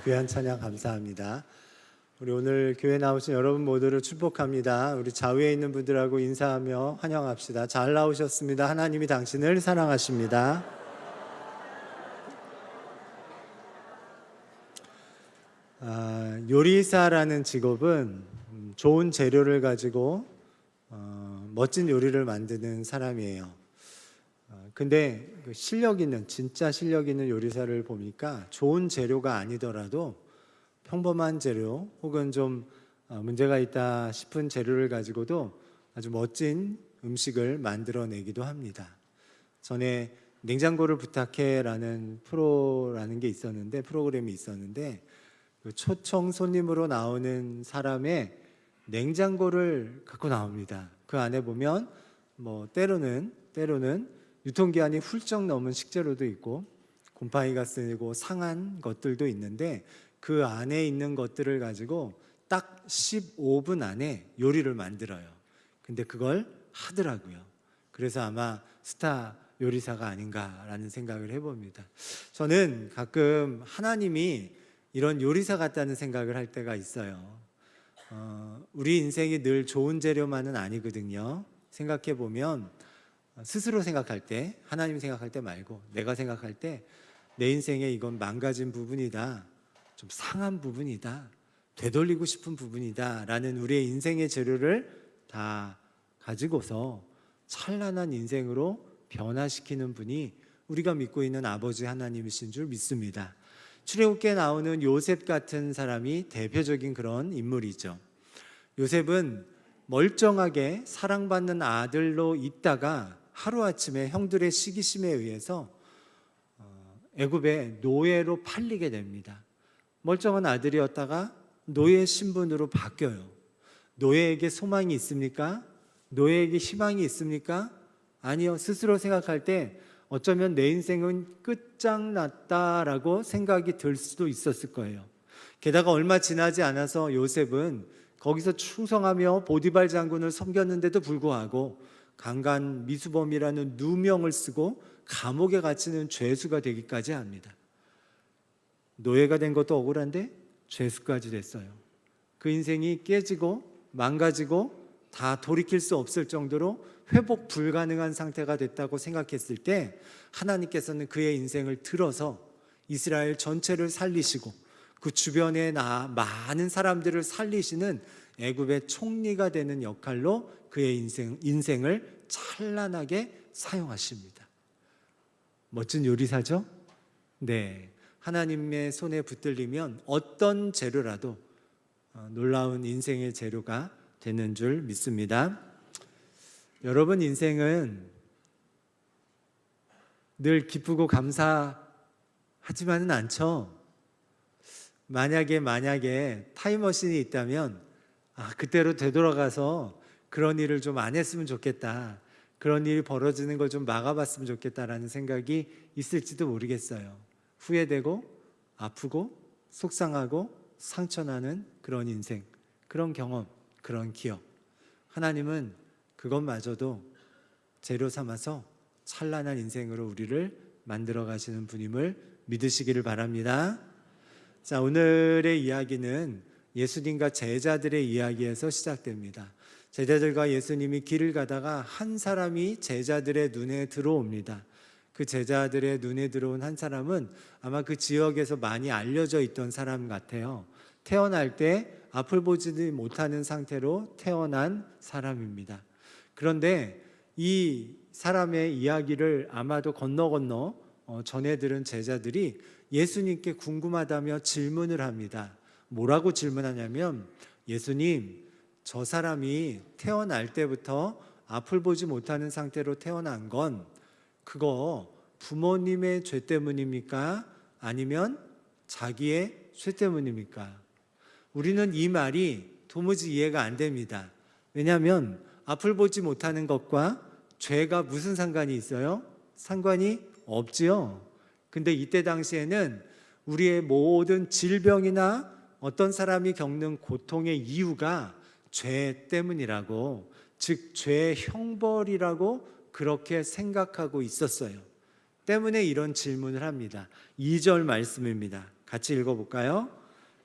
귀한 찬양 감사합니다. 우리 오늘 교회 나오신 여러분 모두를 축복합니다. 우리 좌우에 있는 분들하고 인사하며 환영합시다. 잘 나오셨습니다. 하나님이 당신을 사랑하십니다. 요리사라는 직업은 좋은 재료를 가지고 멋진 요리를 만드는 사람이에요. 근데 진짜 실력 있는 요리사를 보니까 좋은 재료가 아니더라도 평범한 재료 혹은 좀 문제가 있다 싶은 재료를 가지고도 아주 멋진 음식을 만들어내기도 합니다. 전에 냉장고를 부탁해라는 프로그램이 있었는데 그 초청 손님으로 나오는 사람의 냉장고를 갖고 나옵니다. 그 안에 보면 때로는 유통기한이 훌쩍 넘은 식재료도 있고 곰팡이가 쓰고 상한 것들도 있는데 그 안에 있는 것들을 가지고 딱 15분 안에 요리를 만들어요. 근데 그걸 하더라고요. 그래서 아마 스타 요리사가 아닌가라는 생각을 해봅니다. 저는 가끔 하나님이 이런 요리사 같다는 생각을 할 때가 있어요. 우리 인생이 늘 좋은 재료만은 아니거든요. 생각해 보면 스스로 생각할 때, 하나님 생각할 때 말고 내가 생각할 때 내 인생에 이건 망가진 부분이다, 좀 상한 부분이다, 되돌리고 싶은 부분이다 라는 우리의 인생의 재료를 다 가지고서 찬란한 인생으로 변화시키는 분이 우리가 믿고 있는 아버지 하나님이신 줄 믿습니다. 출애굽기에 나오는 요셉 같은 사람이 대표적인 그런 인물이죠. 요셉은 멀쩡하게 사랑받는 아들로 있다가 하루아침에 형들의 시기심에 의해서 애굽의 노예로 팔리게 됩니다. 멀쩡한 아들이었다가 노예 신분으로 바뀌어요. 노예에게 소망이 있습니까? 노예에게 희망이 있습니까? 아니요. 스스로 생각할 때 어쩌면 내 인생은 끝장났다라고 생각이 들 수도 있었을 거예요. 게다가 얼마 지나지 않아서 요셉은 거기서 충성하며 보디발 장군을 섬겼는데도 불구하고 강간 미수범이라는 누명을 쓰고 감옥에 갇히는 죄수가 되기까지 합니다. 노예가 된 것도 억울한데 죄수까지 됐어요. 그 인생이 깨지고 망가지고 다 돌이킬 수 없을 정도로 회복 불가능한 상태가 됐다고 생각했을 때 하나님께서는 그의 인생을 들어서 이스라엘 전체를 살리시고 그 주변에 많은 사람들을 살리시는 애굽의 총리가 되는 역할로 그의 인생을 찬란하게 사용하십니다. 멋진 요리사죠? 네, 하나님의 손에 붙들리면 어떤 재료라도 놀라운 인생의 재료가 되는 줄 믿습니다. 여러분 인생은 늘 기쁘고 감사하지만은 않죠. 만약에 타임머신이 있다면 그때로 되돌아가서 그런 일을 좀 안 했으면 좋겠다, 그런 일이 벌어지는 걸 좀 막아봤으면 좋겠다라는 생각이 있을지도 모르겠어요. 후회되고 아프고 속상하고 상처나는 그런 인생, 그런 경험, 그런 기억, 하나님은 그것마저도 재료 삼아서 찬란한 인생으로 우리를 만들어 가시는 분임을 믿으시기를 바랍니다. 자, 오늘의 이야기는 예수님과 제자들의 이야기에서 시작됩니다. 제자들과 예수님이 길을 가다가 한 사람이 제자들의 눈에 들어옵니다. 그 제자들의 눈에 들어온 한 사람은 아마 그 지역에서 많이 알려져 있던 사람 같아요. 태어날 때 앞을 보지 못하는 상태로 태어난 사람입니다. 그런데 이 사람의 이야기를 아마도 건너 전해 들은 제자들이 예수님께 궁금하다며 질문을 합니다. 뭐라고 질문하냐면, 예수님, 저 사람이 태어날 때부터 앞을 보지 못하는 상태로 태어난 건 그거 부모님의 죄 때문입니까? 아니면 자기의 죄 때문입니까? 우리는 이 말이 도무지 이해가 안 됩니다. 왜냐하면 앞을 보지 못하는 것과 죄가 무슨 상관이 있어요? 상관이 없지요. 근데 이때 당시에는 우리의 모든 질병이나 어떤 사람이 겪는 고통의 이유가 죄 때문이라고, 즉 죄의 형벌이라고 그렇게 생각하고 있었어요. 때문에 이런 질문을 합니다. 2절 말씀입니다. 같이 읽어볼까요?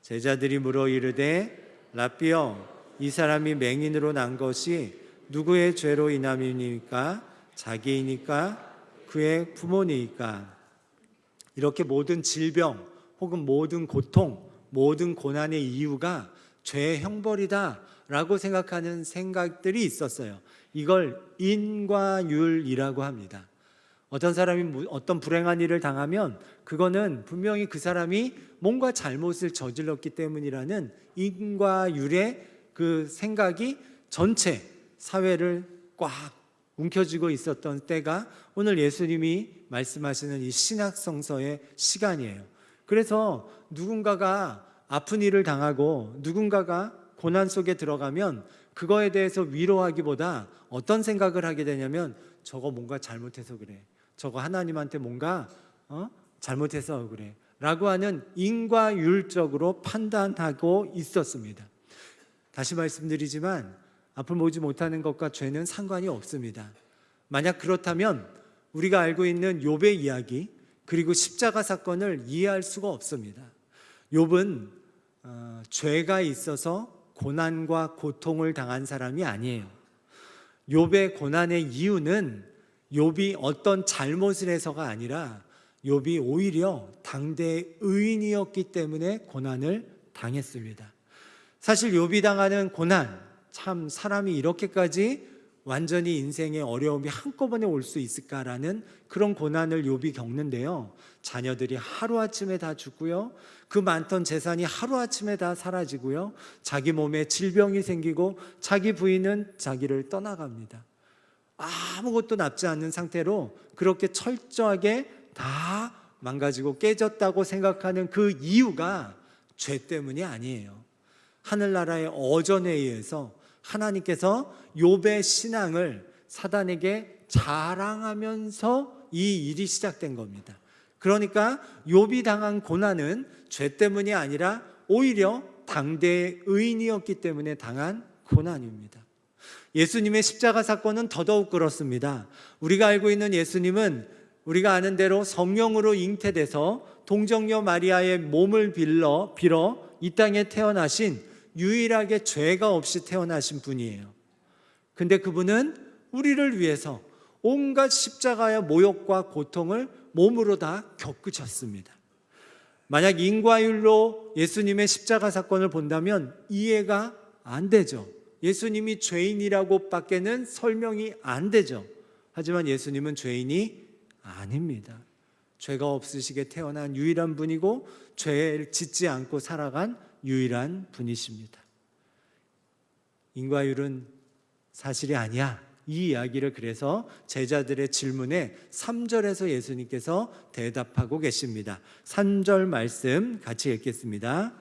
제자들이 물어 이르되 랍비여 이 사람이 맹인으로 난 것이 누구의 죄로 인함이니까 자기이니까 그의 부모니까. 이렇게 모든 질병 혹은 모든 고통, 모든 고난의 이유가 죄의 형벌이다라고 생각하는 생각들이 있었어요. 이걸 인과율이라고 합니다. 어떤 사람이 어떤 불행한 일을 당하면 그거는 분명히 그 사람이 뭔가 잘못을 저질렀기 때문이라는 인과율의 그 생각이 전체 사회를 꽉 움켜쥐고 있었던 때가 오늘 예수님이 말씀하시는 이 신약성서의 시간이에요. 그래서 누군가가 아픈 일을 당하고 누군가가 고난 속에 들어가면 그거에 대해서 위로하기보다 어떤 생각을 하게 되냐면 저거 뭔가 잘못해서 그래, 저거 하나님한테 뭔가 잘못해서 그래 라고 하는 인과율적으로 판단하고 있었습니다. 다시 말씀드리지만 앞을 보지 못하는 것과 죄는 상관이 없습니다. 만약 그렇다면 우리가 알고 있는 욥의 이야기 그리고 십자가 사건을 이해할 수가 없습니다. 욥은 죄가 있어서 고난과 고통을 당한 사람이 아니에요. 욥의 고난의 이유는 욥이 어떤 잘못을 해서가 아니라 욥이 오히려 당대의 의인이었기 때문에 고난을 당했습니다. 사실 욥이 당하는 고난, 참 사람이 이렇게까지 완전히 인생의 어려움이 한꺼번에 올 수 있을까라는 그런 고난을 욥이 겪는데요. 자녀들이 하루아침에 다 죽고요. 그 많던 재산이 하루아침에 다 사라지고요. 자기 몸에 질병이 생기고 자기 부인은 자기를 떠나갑니다. 아무것도 남지 않는 상태로 그렇게 철저하게 다 망가지고 깨졌다고 생각하는 그 이유가 죄 때문이 아니에요. 하늘나라의 어전에 의해서 하나님께서 욥의 신앙을 사단에게 자랑하면서 이 일이 시작된 겁니다. 그러니까 욥이 당한 고난은 죄 때문이 아니라 오히려 당대의 의인이었기 때문에 당한 고난입니다. 예수님의 십자가 사건은 더더욱 그렇습니다. 우리가 알고 있는 예수님은 우리가 아는 대로 성령으로 잉태돼서 동정녀 마리아의 몸을 빌어 이 땅에 태어나신 유일하게 죄가 없이 태어나신 분이에요. 근데 그분은 우리를 위해서 온갖 십자가의 모욕과 고통을 몸으로 다 겪으셨습니다. 만약 인과율로 예수님의 십자가 사건을 본다면 이해가 안 되죠. 예수님이 죄인이라고 밖에는 설명이 안 되죠. 하지만 예수님은 죄인이 아닙니다. 죄가 없으시게 태어난 유일한 분이고 죄를 짓지 않고 살아간 유일한 분이십니다. 인과율은 사실이 아니야. 이 이야기를 그래서 제자들의 질문에 3절에서 예수님께서 대답하고 계십니다. 3절 말씀 같이 읽겠습니다.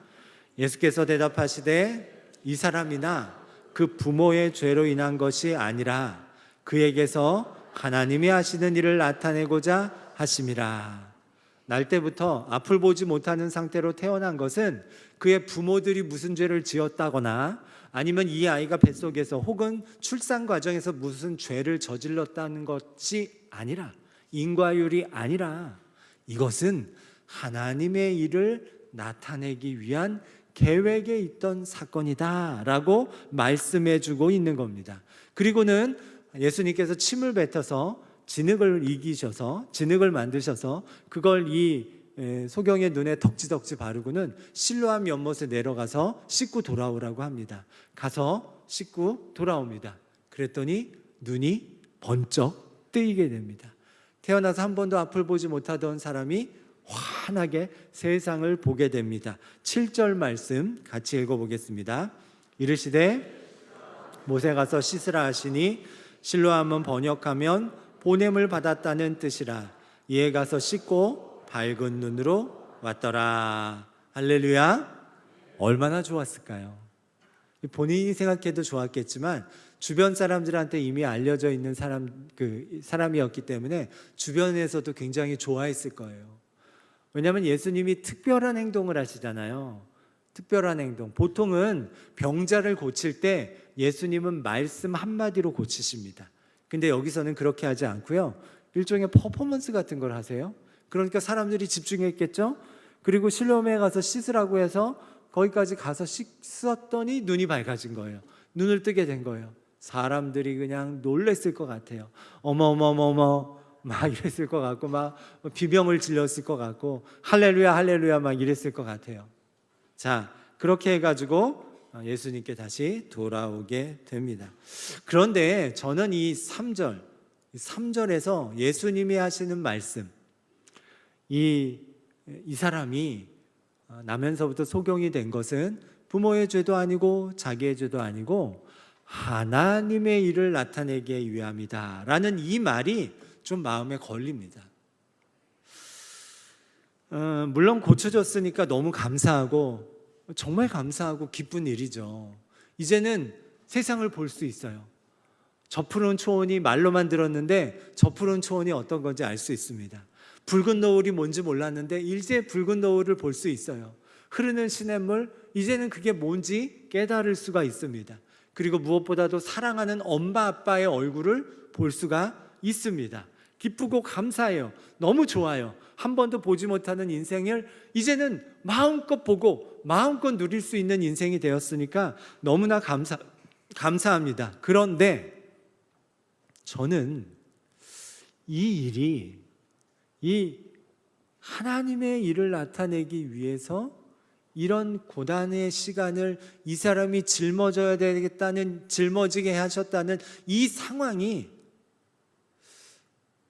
예수께서 대답하시되 이 사람이나 그 부모의 죄로 인한 것이 아니라 그에게서 하나님이 하시는 일을 나타내고자 하심이라. 날 때부터 앞을 보지 못하는 상태로 태어난 것은 그의 부모들이 무슨 죄를 지었다거나 아니면 이 아이가 뱃속에서 혹은 출산 과정에서 무슨 죄를 저질렀다는 것이 아니라, 인과율이 아니라 이것은 하나님의 일을 나타내기 위한 계획에 있던 사건이다라고 말씀해 주고 있는 겁니다. 그리고는 예수님께서 침을 뱉어서 진흙을 이기셔서 진흙을 만드셔서 그걸 이 소경의 눈에 덕지덕지 바르고는 실로암 연못에 내려가서 씻고 돌아오라고 합니다. 가서 씻고 돌아옵니다. 그랬더니 눈이 번쩍 뜨이게 됩니다. 태어나서 한 번도 앞을 보지 못하던 사람이 환하게 세상을 보게 됩니다. 7절 말씀 같이 읽어보겠습니다. 이르시되 못에 가서 씻으라 하시니 실로암은 번역하면 보냄을 받았다는 뜻이라. 이에 가서 씻고 밝은 눈으로 왔더라. 할렐루야. 얼마나 좋았을까요? 본인이 생각해도 좋았겠지만 주변 사람들한테 이미 알려져 있는 사람이었기 때문에 주변에서도 굉장히 좋아했을 거예요. 왜냐하면 예수님이 특별한 행동을 하시잖아요. 특별한 행동. 보통은 병자를 고칠 때 예수님은 말씀 한마디로 고치십니다. 근데 여기서는 그렇게 하지 않고요. 일종의 퍼포먼스 같은 걸 하세요. 그러니까 사람들이 집중했겠죠. 그리고 실로암에 가서 씻으라고 해서 거기까지 가서 씻었더니 눈이 밝아진 거예요. 눈을 뜨게 된 거예요. 사람들이 그냥 놀랬을 것 같아요. 어머머머머 막 이랬을 것 같고, 막 비명을 질렀을 것 같고, 할렐루야 할렐루야 막 이랬을 것 같아요. 자, 그렇게 해가지고 예수님께 다시 돌아오게 됩니다. 그런데 저는 이 3절에서 예수님이 하시는 말씀, 이 사람이 나면서부터 소경이 된 것은 부모의 죄도 아니고 자기의 죄도 아니고 하나님의 일을 나타내기 위함이다 라는 이 말이 좀 마음에 걸립니다. 물론 고쳐졌으니까 너무 감사하고, 정말 감사하고 기쁜 일이죠. 이제는 세상을 볼 수 있어요. 저 푸른 초원이 말로만 들었는데 저 푸른 초원이 어떤 건지 알 수 있습니다. 붉은 노을이 뭔지 몰랐는데 이제 붉은 노을을 볼 수 있어요. 흐르는 시냇물, 이제는 그게 뭔지 깨달을 수가 있습니다. 그리고 무엇보다도 사랑하는 엄마 아빠의 얼굴을 볼 수가 있습니다. 기쁘고 감사해요. 너무 좋아요. 한 번도 보지 못하는 인생을 이제는 마음껏 보고 마음껏 누릴 수 있는 인생이 되었으니까 너무나 감사합니다. 그런데 저는 이 일이, 이 하나님의 일을 나타내기 위해서 이런 고난의 시간을 이 사람이 짊어져야 되겠다는, 짊어지게 하셨다는 이 상황이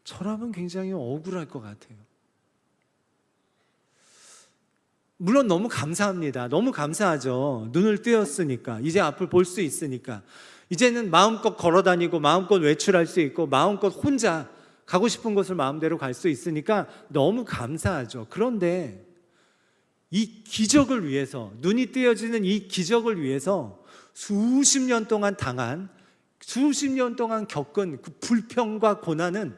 저라면 굉장히 억울할 것 같아요. 물론 너무 감사합니다. 너무 감사하죠. 눈을 뜨였으니까, 이제 앞을 볼 수 있으니까, 이제는 마음껏 걸어다니고 마음껏 외출할 수 있고 마음껏 혼자 가고 싶은 곳을 마음대로 갈 수 있으니까 너무 감사하죠. 그런데 이 기적을 위해서, 눈이 뜨여지는 이 기적을 위해서 수십 년 동안 겪은 그 불평과 고난은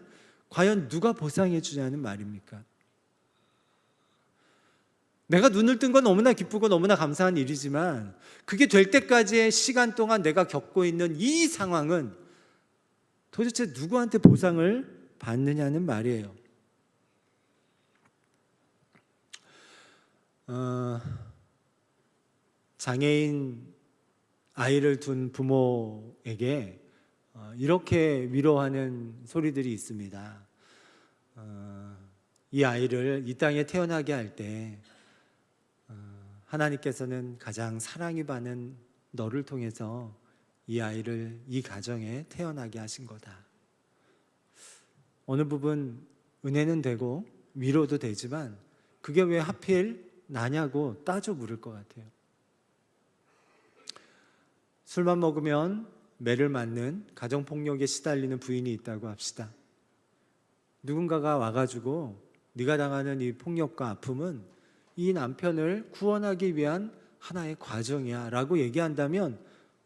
과연 누가 보상해 주냐는 말입니까? 내가 눈을 뜬 건 너무나 기쁘고 너무나 감사한 일이지만 그게 될 때까지의 시간 동안 내가 겪고 있는 이 상황은 도대체 누구한테 보상을 받느냐는 말이에요. 장애인 아이를 둔 부모에게 이렇게 위로하는 소리들이 있습니다. 이 아이를 이 땅에 태어나게 할 때 하나님께서는 가장 사랑이 받는 너를 통해서 이 아이를 이 가정에 태어나게 하신 거다. 어느 부분 은혜는 되고 위로도 되지만 그게 왜 하필 나냐고 따져 물을 것 같아요. 술만 먹으면 매를 맞는 가정폭력에 시달리는 부인이 있다고 합시다. 누군가가 와가지고 네가 당하는 이 폭력과 아픔은 이 남편을 구원하기 위한 하나의 과정이야 라고 얘기한다면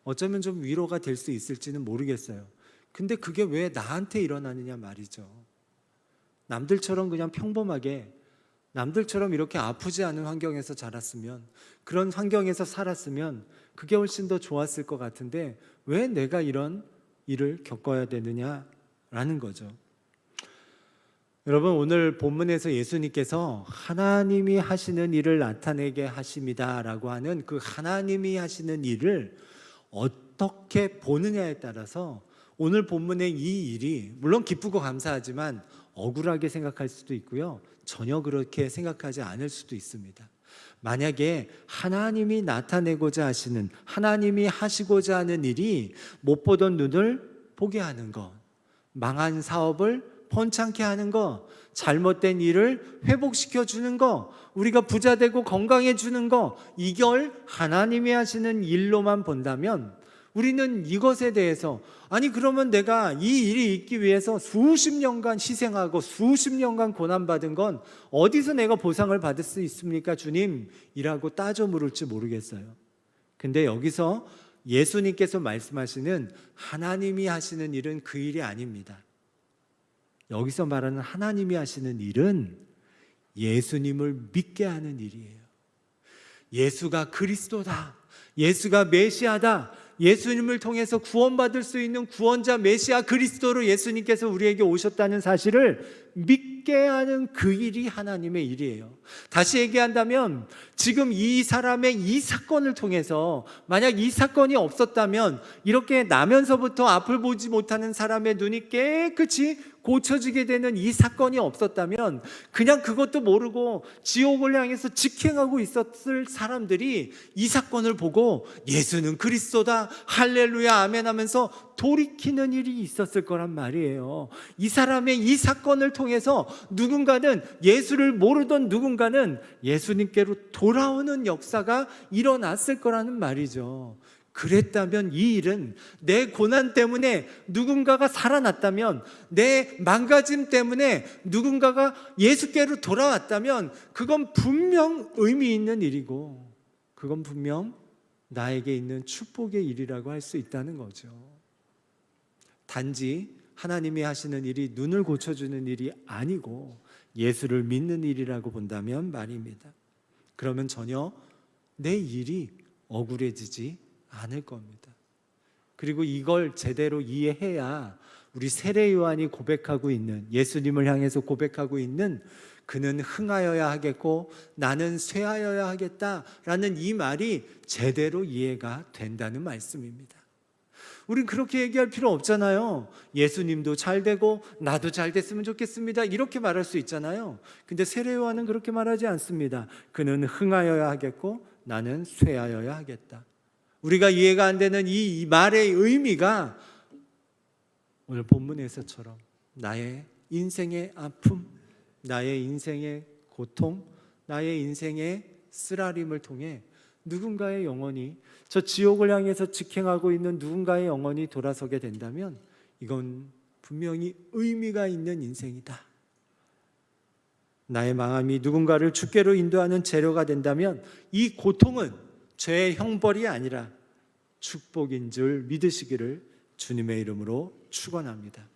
어쩌면 좀 위로가 될 수 있을지는 모르겠어요. 근데 그게 왜 나한테 일어나느냐 말이죠. 남들처럼 그냥 평범하게, 남들처럼 이렇게 아프지 않은 환경에서 자랐으면, 그런 환경에서 살았으면 그게 훨씬 더 좋았을 것 같은데 왜 내가 이런 일을 겪어야 되느냐라는 거죠. 여러분, 오늘 본문에서 예수님께서 하나님이 하시는 일을 나타내게 하십니다 라고 하는 그 하나님이 하시는 일을 어떻게 보느냐에 따라서 오늘 본문의 이 일이 물론 기쁘고 감사하지만 억울하게 생각할 수도 있고요, 전혀 그렇게 생각하지 않을 수도 있습니다. 만약에 하나님이 나타내고자 하시는, 하나님이 하시고자 하는 일이 못 보던 눈을 보게 하는 것, 망한 사업을 번창케 하는 거, 잘못된 일을 회복시켜 주는 거, 우리가 부자 되고 건강해 주는 거, 이걸 하나님이 하시는 일로만 본다면 우리는 이것에 대해서, 아니 그러면 내가 이 일이 있기 위해서 수십 년간 희생하고 수십 년간 고난받은 건 어디서 내가 보상을 받을 수 있습니까 주님? 이라고 따져 물을지 모르겠어요. 근데 여기서 예수님께서 말씀하시는 하나님이 하시는 일은 그 일이 아닙니다. 여기서 말하는 하나님이 하시는 일은 예수님을 믿게 하는 일이에요. 예수가 그리스도다, 예수가 메시아다, 예수님을 통해서 구원받을 수 있는 구원자 메시아 그리스도로 예수님께서 우리에게 오셨다는 사실을 믿게 있게 하는 그 일이 하나님의 일이에요. 다시 얘기한다면 지금 이 사람의 이 사건을 통해서, 만약 이 사건이 없었다면 이렇게 나면서부터 앞을 보지 못하는 사람의 눈이 깨끗이 고쳐지게 되는 이 사건이 없었다면, 그냥 그것도 모르고 지옥을 향해서 직행하고 있었을 사람들이 이 사건을 보고 예수는 그리스도다, 할렐루야 아멘 하면서 돌이키는 일이 있었을 거란 말이에요. 이 사람의 이 사건을 통해서 누군가는, 예수를 모르던 누군가는 예수님께로 돌아오는 역사가 일어났을 거라는 말이죠. 그랬다면 이 일은, 내 고난 때문에 누군가가 살아났다면, 내 망가짐 때문에 누군가가 예수께로 돌아왔다면 그건 분명 의미 있는 일이고, 그건 분명 나에게 있는 축복의 일이라고 할 수 있다는 거죠. 단지 하나님이 하시는 일이 눈을 고쳐주는 일이 아니고 예수를 믿는 일이라고 본다면 말입니다. 그러면 전혀 내 일이 억울해지지 않을 겁니다. 그리고 이걸 제대로 이해해야 우리 세례 요한이 고백하고 있는, 예수님을 향해서 고백하고 있는 그는 흥하여야 하겠고 나는 쇠하여야 하겠다라는 이 말이 제대로 이해가 된다는 말씀입니다. 우린 그렇게 얘기할 필요 없잖아요. 예수님도 잘 되고 나도 잘 됐으면 좋겠습니다, 이렇게 말할 수 있잖아요. 근데 세례 요한은 그렇게 말하지 않습니다. 그는 흥하여야 하겠고 나는 쇠하여야 하겠다. 우리가 이해가 안 되는 이 말의 의미가 오늘 본문에서처럼 나의 인생의 아픔, 나의 인생의 고통, 나의 인생의 쓰라림을 통해 누군가의 영혼이, 저 지옥을 향해서 직행하고 있는 누군가의 영혼이 돌아서게 된다면 이건 분명히 의미가 있는 인생이다. 나의 마음이 누군가를 주께로 인도하는 재료가 된다면 이 고통은 죄의 형벌이 아니라 축복인 줄 믿으시기를 주님의 이름으로 축원합니다.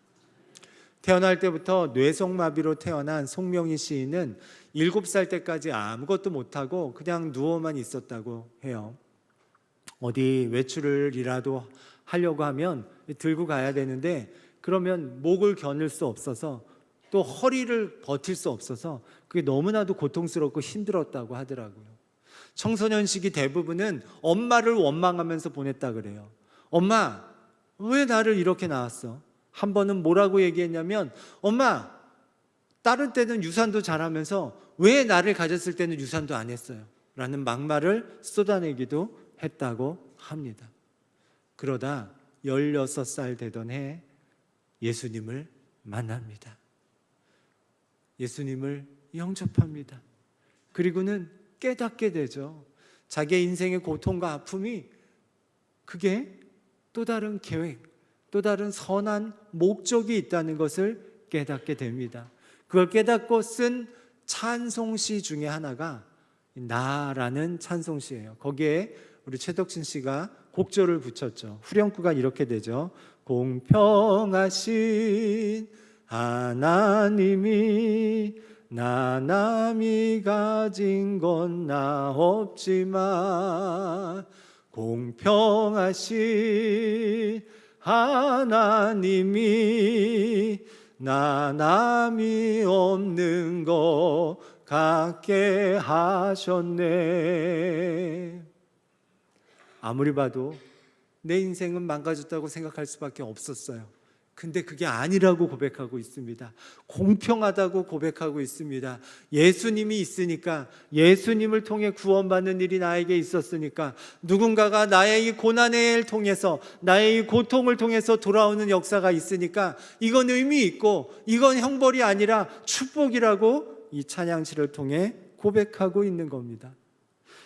태어날 때부터 뇌성마비로 태어난 송명희 시인은 7살 때까지 아무것도 못하고 그냥 누워만 있었다고 해요. 어디 외출을이라도 하려고 하면 들고 가야 되는데, 그러면 목을 겨눌 수 없어서, 또 허리를 버틸 수 없어서 그게 너무나도 고통스럽고 힘들었다고 하더라고요. 청소년 시기 대부분은 엄마를 원망하면서 보냈다 그래요. 엄마, 왜 나를 이렇게 낳았어? 한 번은 뭐라고 얘기했냐면, 엄마, 다른 때는 유산도 잘하면서 왜 나를 가졌을 때는 유산도 안 했어요? 라는 막말을 쏟아내기도 했다고 합니다. 그러다 16살 되던 해 예수님을 만납니다. 예수님을 영접합니다. 그리고는 깨닫게 되죠. 자기의 인생의 고통과 아픔이 그게 또 다른 계획, 또 다른 선한 목적이 있다는 것을 깨닫게 됩니다. 그걸 깨닫고 쓴 찬송시 중에 하나가 나라는 찬송시예요. 거기에 우리 최덕진 씨가 곡조를 붙였죠. 후렴구가 이렇게 되죠. 공평하신 하나님이 나 남이 가진 건 나 없지만 공평하신 하나님이 나 남이 없는 것 같게 하셨네. 아무리 봐도 내 인생은 망가졌다고 생각할 수밖에 없었어요. 근데 그게 아니라고 고백하고 있습니다. 공평하다고 고백하고 있습니다. 예수님이 있으니까, 예수님을 통해 구원받는 일이 나에게 있었으니까, 누군가가 나의 이 고난의 일 통해서, 나의 이 고통을 통해서 돌아오는 역사가 있으니까 이건 의미 있고 이건 형벌이 아니라 축복이라고 이 찬양시를 통해 고백하고 있는 겁니다.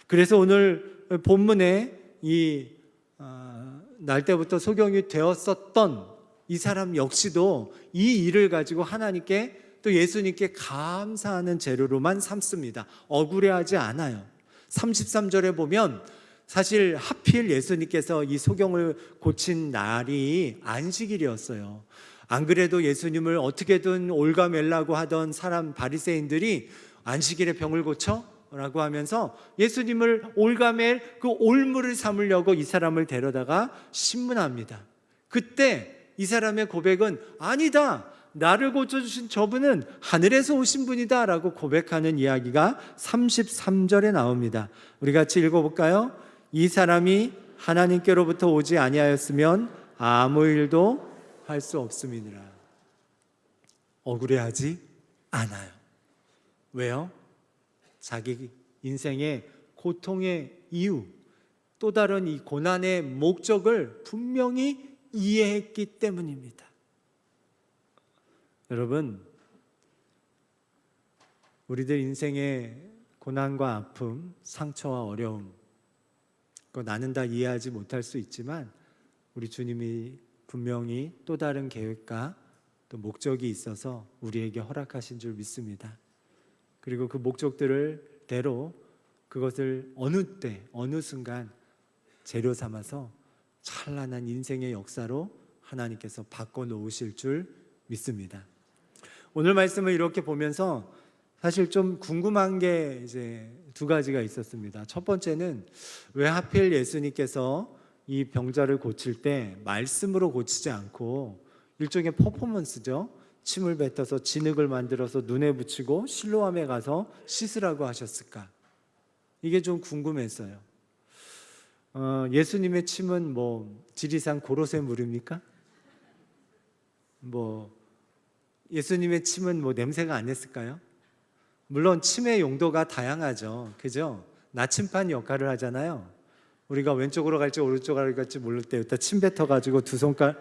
그래서 오늘 본문에 이 날 때부터 소경이 되었었던 이 사람 역시도 이 일을 가지고 하나님께, 또 예수님께 감사하는 재료로만 삼습니다. 억울해하지 않아요. 33절에 보면 사실 하필 예수님께서 이 소경을 고친 날이 안식일이었어요. 안 그래도 예수님을 어떻게든 올가매려고 하던 사람 바리새인들이 안식일에 병을 고쳐? 라고 하면서 예수님을 올가맬 그 올무를 삼으려고 이 사람을 데려다가 신문합니다. 그때 이 사람의 고백은 아니다, 나를 고쳐주신 저분은 하늘에서 오신 분이다 라고 고백하는 이야기가 33절에 나옵니다. 우리 같이 읽어볼까요? 이 사람이 하나님께로부터 오지 아니하였으면 아무 일도 할 수 없음이니라. 억울해하지 않아요. 왜요? 자기 인생의 고통의 이유, 또 다른 이 고난의 목적을 분명히 이해했기 때문입니다. 여러분, 우리들 인생의 고난과 아픔, 상처와 어려움, 그거 나는 다 이해하지 못할 수 있지만 우리 주님이 분명히 또 다른 계획과 또 목적이 있어서 우리에게 허락하신 줄 믿습니다. 그리고 그 목적들을 대로 그것을 어느 때, 어느 순간 재료 삼아서 찬란한 인생의 역사로 하나님께서 바꿔놓으실 줄 믿습니다. 오늘 말씀을 이렇게 보면서 사실 좀 궁금한 게 이제 두 가지가 있었습니다. 첫 번째는 왜 하필 예수님께서 이 병자를 고칠 때 말씀으로 고치지 않고 일종의 퍼포먼스죠. 침을 뱉어서 진흙을 만들어서 눈에 붙이고 실로암에 가서 씻으라고 하셨을까? 이게 좀 궁금했어요. 예수님의 침은 뭐 지리산 고로쇠 물입니까? 예수님의 침은 뭐 냄새가 안 냈을까요? 물론 침의 용도가 다양하죠. 그죠? 나침반 역할을 하잖아요. 우리가 왼쪽으로 갈지 오른쪽으로 갈지 모를 때 일단 침 뱉어가지고 두 손가락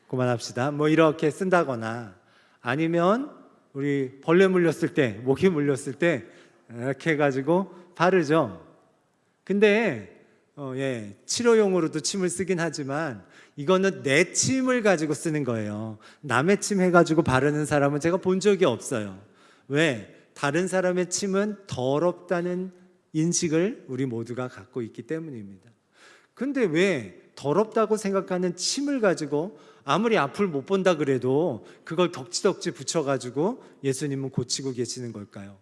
그만합시다. 뭐 이렇게 쓴다거나 아니면 우리 벌레 물렸을 때, 모기 물렸을 때 이렇게 해가지고 바르죠. 근데 치료용으로도 침을 쓰긴 하지만 이거는 내 침을 가지고 쓰는 거예요. 남의 침 해가지고 바르는 사람은 제가 본 적이 없어요. 왜? 다른 사람의 침은 더럽다는 인식을 우리 모두가 갖고 있기 때문입니다. 근데 왜 더럽다고 생각하는 침을 가지고 아무리 앞을 못 본다 그래도 그걸 덕지덕지 붙여가지고 예수님은 고치고 계시는 걸까요?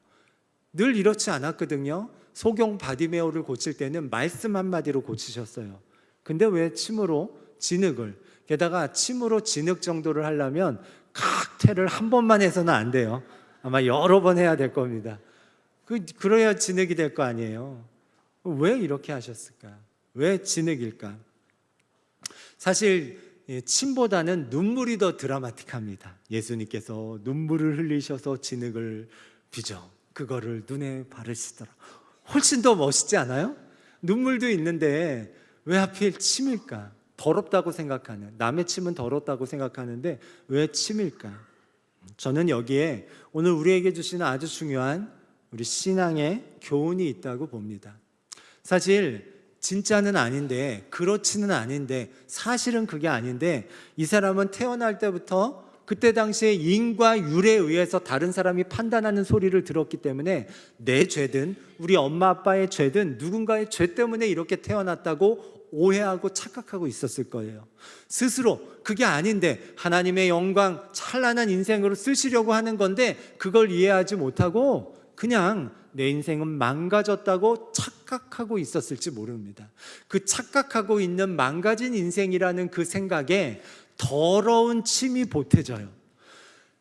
늘 이렇지 않았거든요. 소경 바디메오를 고칠 때는 말씀 한마디로 고치셨어요. 근데 왜 침으로 진흙을, 게다가 침으로 진흙 정도를 하려면 칵테를 한 번만 해서는 안 돼요. 아마 여러 번 해야 될 겁니다. 그래야 진흙이 될 거 아니에요. 왜 이렇게 하셨을까? 왜 진흙일까? 사실 침보다는 눈물이 더 드라마틱합니다. 예수님께서 눈물을 흘리셔서 진흙을 빚어 그거를 눈에 바르시더라. 훨씬 더 멋있지 않아요? 눈물도 있는데 왜 하필 침일까? 더럽다고 생각하는, 남의 침은 더럽다고 생각하는데 왜 침일까? 저는 여기에 오늘 우리에게 주시는 아주 중요한 우리 신앙의 교훈이 있다고 봅니다. 사실 진짜는 아닌데, 그렇지는 않은데, 사실은 그게 아닌데 이 사람은 태어날 때부터 그때 당시에 인과 율에 의해서 다른 사람이 판단하는 소리를 들었기 때문에 내 죄든 우리 엄마 아빠의 죄든 누군가의 죄 때문에 이렇게 태어났다고 오해하고 착각하고 있었을 거예요. 스스로 그게 아닌데 하나님의 영광 찬란한 인생으로 쓰시려고 하는 건데 그걸 이해하지 못하고 그냥 내 인생은 망가졌다고 착각하고 있었을지 모릅니다. 그 착각하고 있는 망가진 인생이라는 그 생각에 더러운 침이 보태져요.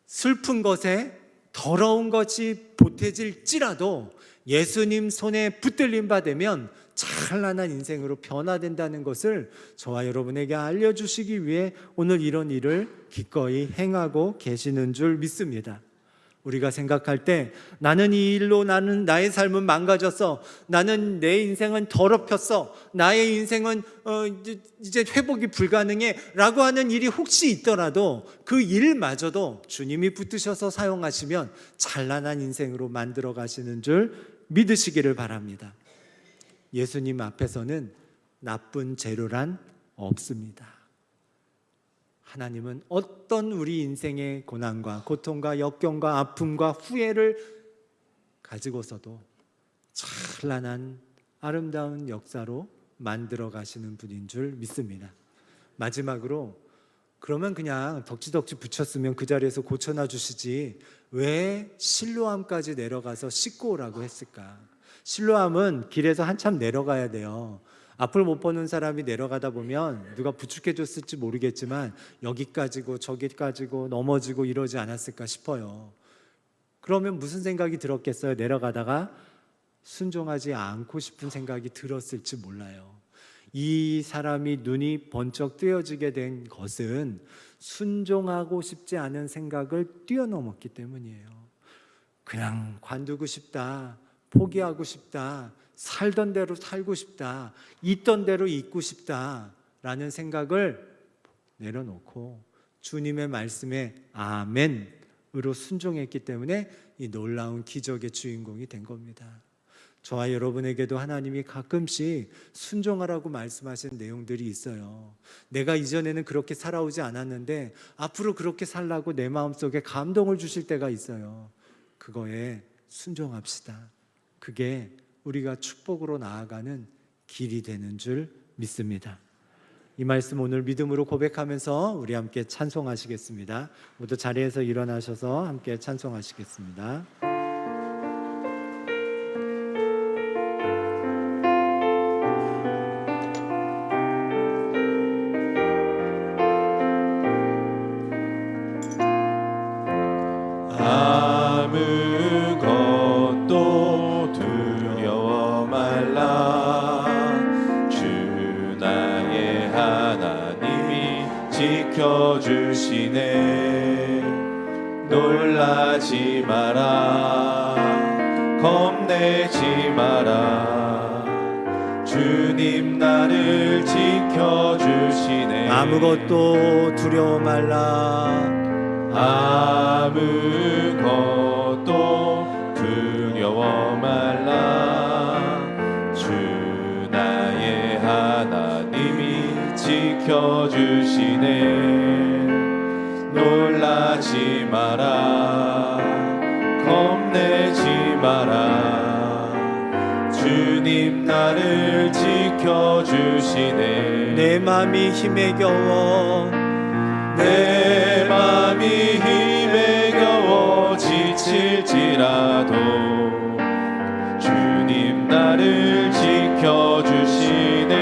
슬픈 것에 더러운 것이 보태질지라도 예수님 손에 붙들림 받으면 찬란한 인생으로 변화된다는 것을 저와 여러분에게 알려주시기 위해 오늘 이런 일을 기꺼이 행하고 계시는 줄 믿습니다. 우리가 생각할 때 나는 이 일로 나는 나의 삶은 망가졌어, 나는 내 인생은 더럽혔어, 나의 인생은 이제 회복이 불가능해 라고 하는 일이 혹시 있더라도 그 일마저도 주님이 붙드셔서 사용하시면 찬란한 인생으로 만들어 가시는 줄 믿으시기를 바랍니다. 예수님 앞에서는 나쁜 재료란 없습니다. 하나님은 어떤 우리 인생의 고난과 고통과 역경과 아픔과 후회를 가지고서도 찬란한 아름다운 역사로 만들어 가시는 분인 줄 믿습니다. 마지막으로 그러면 그냥 덕지덕지 붙였으면 그 자리에서 고쳐놔 주시지 왜 실로암까지 내려가서 씻고 오라고 했을까? 실로암은 길에서 한참 내려가야 돼요. 앞을 못 보는 사람이 내려가다 보면 누가 부축해 줬을지 모르겠지만 여기까지고 저기까지고 넘어지고 이러지 않았을까 싶어요. 그러면 무슨 생각이 들었겠어요? 내려가다가 순종하지 않고 싶은 생각이 들었을지 몰라요. 이 사람이 눈이 번쩍 뜨여지게 된 것은 순종하고 싶지 않은 생각을 뛰어넘었기 때문이에요. 그냥 관두고 싶다, 포기하고 싶다, 살던 대로 살고 싶다, 있던 대로 있고 싶다 라는 생각을 내려놓고 주님의 말씀에 아멘으로 순종했기 때문에 이 놀라운 기적의 주인공이 된 겁니다. 저와 여러분에게도 하나님이 가끔씩 순종하라고 말씀하신 내용들이 있어요. 내가 이전에는 그렇게 살아오지 않았는데 앞으로 그렇게 살라고 내 마음속에 감동을 주실 때가 있어요. 그거에 순종합시다. 그게 우리가 축복으로 나아가는 길이 되는 줄 믿습니다. 이 말씀 오늘 믿음으로 고백하면서 우리 함께 찬송하시겠습니다. 모두 자리에서 일어나셔서 함께 찬송하시겠습니다. 아무것도 두려워 말라. 주 나의 하나님이 지켜주시네. 놀라지 마라, 겁내지 마라. 주님 나를 지켜주시네. 아무것도 두려워 말라. 아무것도 두려워 말라. 주 나의 하나님이 지켜주시네. 놀라지 마라, 겁내지 마라. 주님 나를 지켜주시네. 내 맘이 힘에 겨워 내 맘이 힘에 겨워 지칠지라도 주님 나를 지켜주시네.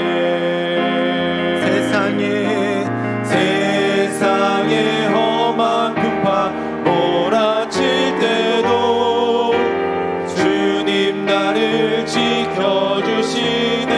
세상에 험한 풍파 몰아칠 때도 주님 나를 지켜주시네.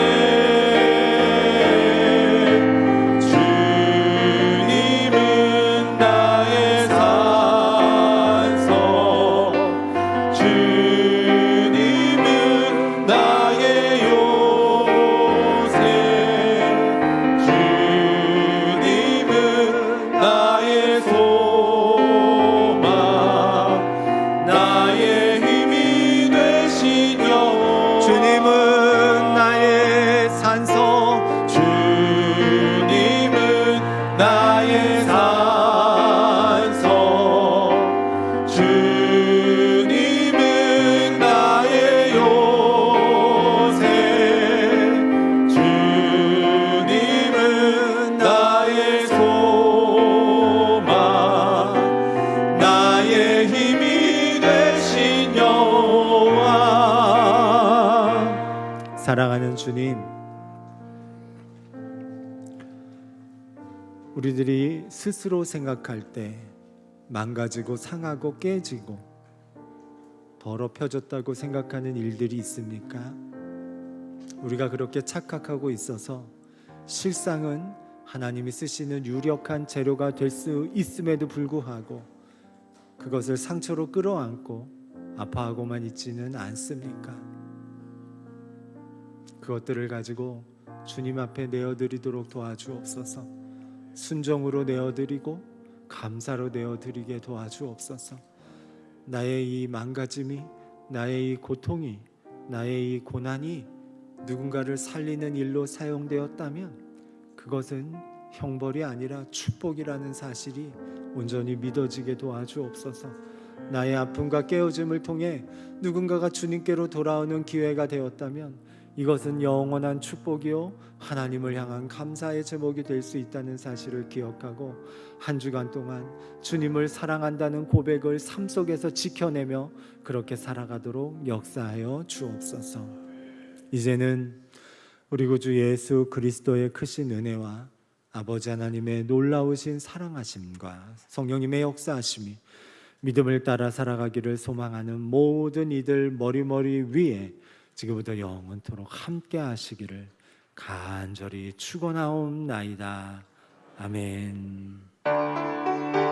사랑하는 주님, 우리들이 스스로 생각할 때 망가지고 상하고 깨지고 더럽혀졌다고 생각하는 일들이 있습니까? 우리가 그렇게 착각하고 있어서 실상은 하나님이 쓰시는 유력한 재료가 될 수 있음에도 불구하고 그것을 상처로 끌어안고 아파하고만 있지는 않습니까? 그것들을 가지고 주님 앞에 내어드리도록 도와주옵소서. 순종으로 내어드리고 감사로 내어드리게 도와주옵소서. 나의 이 망가짐이, 나의 이 고통이, 나의 이 고난이 누군가를 살리는 일로 사용되었다면 그것은 형벌이 아니라 축복이라는 사실이 온전히 믿어지게 도와주옵소서. 나의 아픔과 깨어짐을 통해 누군가가 주님께로 돌아오는 기회가 되었다면 이것은 영원한 축복이요 하나님을 향한 감사의 제목이 될 수 있다는 사실을 기억하고 한 주간 동안 주님을 사랑한다는 고백을 삶 속에서 지켜내며 그렇게 살아가도록 역사하여 주옵소서. 이제는 우리 구주 예수 그리스도의 크신 은혜와 아버지 하나님의 놀라우신 사랑하심과 성령님의 역사하심이 믿음을 따라 살아가기를 소망하는 모든 이들 머리머리 위에 지금부터 영원토록 함께 하시기를 간절히 축원하옵나이다. 아멘.